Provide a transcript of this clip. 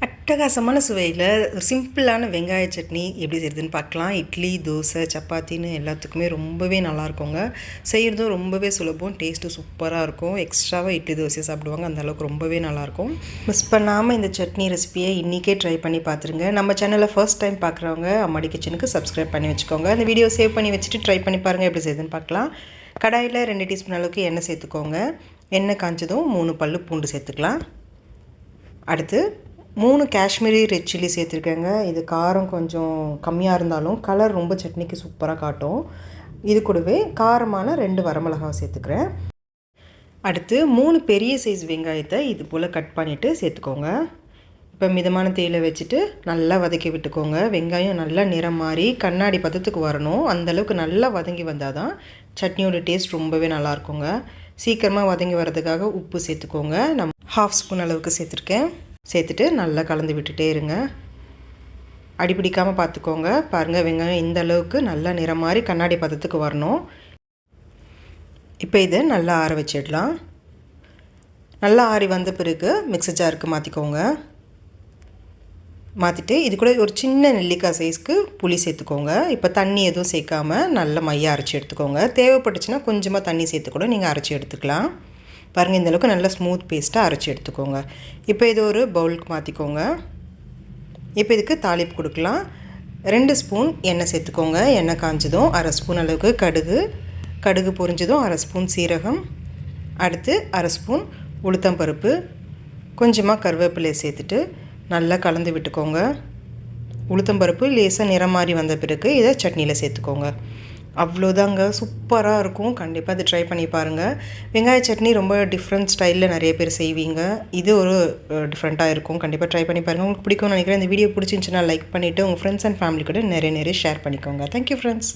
அட்டகாசமான சுவையில் ஒரு சிம்பிளான வெங்காய சட்னி எப்படி செய்கிறதுன்னு பார்க்கலாம். இட்லி, தோசை, சப்பாத்தின்னு எல்லாத்துக்குமே ரொம்பவே நல்லாயிருக்குங்க. செய்கிறதும் ரொம்பவே சுலபம், டேஸ்ட்டு சூப்பராக இருக்கும். எக்ஸ்ட்ராவாக இட்லி தோசை சாப்பிடுவாங்க, அந்தளவுக்கு ரொம்பவே நல்லாயிருக்கும். மிஸ் பண்ணாமல் இந்த சட்னி ரெசிபியை இன்றைக்கே ட்ரை பண்ணி பார்த்துருங்க. நம்ம சேனலை ஃபர்ஸ்ட் டைம் பார்க்குறவங்க அம்மாடி கிச்சனுக்கு சப்ஸ்கிரைப் பண்ணி வச்சுக்கோங்க. அந்த வீடியோ சேவ் பண்ணி வச்சுட்டு ட்ரை பண்ணி பாருங்கள் எப்படி செய்யுதுன்னு பார்க்கலாம். கடாயில் 2 டீஸ்பூன் அளவுக்கு எண்ணெய் சேர்த்துக்கோங்க. எண்ணெய் காய்ச்சதும் 3 பல்லு பூண்டு சேர்த்துக்கலாம். அடுத்து 3 காஷ்மீரி ரெட் சில்லி சேர்த்துருக்கேங்க. இது காரம் கொஞ்சம் கம்மியாக இருந்தாலும் கலர் ரொம்ப சட்னிக்கு சூப்பராக காட்டும். இது கூடவே காரமான 2 வரமிளகாவை சேர்த்துக்கிறேன். அடுத்து 3 பெரிய சைஸ் வெங்காயத்தை இது போல் கட் பண்ணிவிட்டு சேர்த்துக்கோங்க. இப்போ மிதமான தேயிலை வச்சுட்டு நல்லா வதக்கி விட்டுக்கோங்க. வெங்காயம் நல்லா நிறம் மாறி கண்ணாடி பதத்துக்கு வரணும். அந்தளவுக்கு நல்லா வதங்கி வந்தால் தான் சட்னியோட டேஸ்ட் ரொம்பவே நல்லாயிருக்குங்க. சீக்கிரமாக வதங்கி வர்றதுக்காக உப்பு சேர்த்துக்கோங்க. நான் 1/2 ஸ்பூன் அளவுக்கு சேர்த்துருக்கேன். சேர்த்துட்டு நல்லா கலந்து விட்டுட்டே இருங்க. அடிப்பிடிக்காமல் பார்த்துக்கோங்க. பாருங்கள், வெங்காயம் இந்த அளவுக்கு நல்லா நிறம் மாறி கண்ணாடி பதத்துக்கு வரணும். இப்போ இதை நல்லா ஆற வச்சிடலாம். நல்லா ஆறி வந்த பிறகு மிக்ஸர் ஜாருக்கு மாற்றிக்கோங்க. மாற்றிட்டு இது கூட ஒரு சின்ன நெல்லிக்காய் சைஸ்க்கு புளி சேர்த்துக்கோங்க. இப்போ தண்ணி எதுவும் சேர்க்காமல் நல்லா மையாக அரைச்சி எடுத்துக்கோங்க. தேவைப்பட்டுச்சுன்னா கொஞ்சமாக தண்ணி சேர்த்து கூட நீங்கள் அரைச்சி எடுத்துக்கலாம். பாருங்கள், இந்தளவுக்கு நல்லா ஸ்மூத் பேஸ்ட்டாக அரைச்சி எடுத்துக்கோங்க. இப்போ இது ஒரு பவுலுக்கு மாற்றிக்கோங்க. இப்போ இதுக்கு தாளிப்பு கொடுக்கலாம். 2 ஸ்பூன் எண்ணெய் சேர்த்துக்கோங்க. எண்ணெய் காய்ஞ்சதும் 1/2 ஸ்பூன் அளவுக்கு கடுகு பொரிஞ்சதும் 1/2 ஸ்பூன் சீரகம், அடுத்து 1/2 ஸ்பூன் உளுத்தம்பருப்பு, கொஞ்சமாக கருவேப்பிலையை சேர்த்துட்டு நல்லா கலந்து விட்டுக்கோங்க. உளுத்தம்பருப்பு லேசாக நிறம் மாறி வந்த பிறகு இதை சட்னியில் சேர்த்துக்கோங்க. அவ்வளோதாங்க, சூப்பராக இருக்கும். கண்டிப்பாக அதை ட்ரை பண்ணி பாருங்கள். வெங்காய சட்னி ரொம்ப டிஃப்ரெண்ட் ஸ்டைலில் நிறைய பேர் செய்வீங்க. இது ஒரு டிஃப்ரெண்ட்டாக இருக்கும். கண்டிப்பாக ட்ரை பண்ணி பாருங்கள். உங்களுக்கு பிடிக்கும்னு நினைக்கிறேன். இந்த வீடியோ பிடிச்சிருந்துச்சுன்னா லைக் பண்ணிவிட்டு உங்கள் ஃப்ரெண்ட்ஸ் அண்ட் ஃபேமிலி கூட நிறைய ஷேர் பண்ணிக்கோங்க. Thank you friends.